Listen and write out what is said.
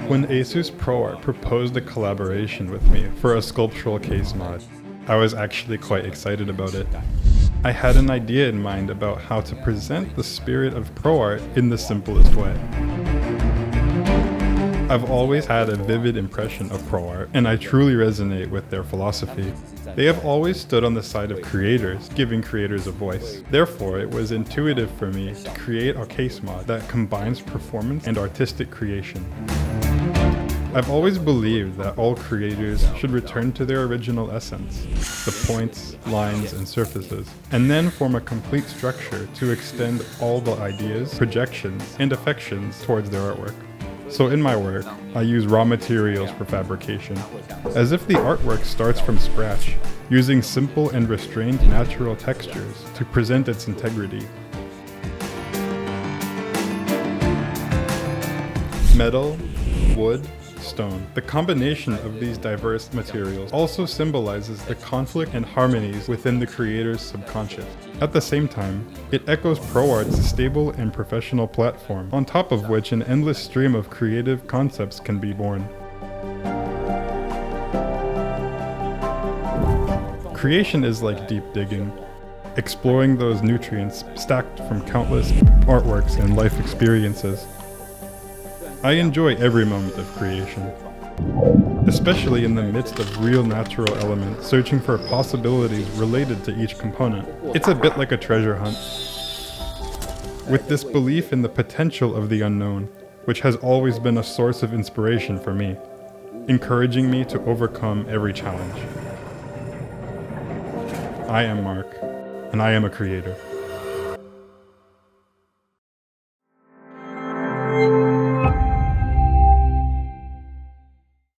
When Asus ProArt proposed a collaboration with me for a sculptural case mod, I was actually quite excited about it. I had an idea in mind about how to present the spirit of ProArt in the simplest way. I've always had a vivid impression of ProArt, and I truly resonate with their philosophy. They have always stood on the side of creators, giving creators a voice. Therefore, it was intuitive for me to create a case mod that combines performance and artistic creation. I've always believed that all creators should return to their original essence, the points, lines, and surfaces, and then form a complete structure to extend all the ideas, projections, and affections towards their artwork. So in my work, I use raw materials for fabrication, as if the artwork starts from scratch, using simple and restrained natural textures to present its integrity. Metal, wood, stone. The combination of these diverse materials also symbolizes the conflict and harmonies within the creator's subconscious. At the same time, it echoes ProArt's stable and professional platform, on top of which an endless stream of creative concepts can be born. Creation is like deep digging, exploring those nutrients stacked from countless artworks and life experiences. I enjoy every moment of creation, especially in the midst of real natural elements, searching for possibilities related to each component. It's a bit like a treasure hunt, with this belief in the potential of the unknown, which has always been a source of inspiration for me, encouraging me to overcome every challenge. I am Mark, and I am a creator.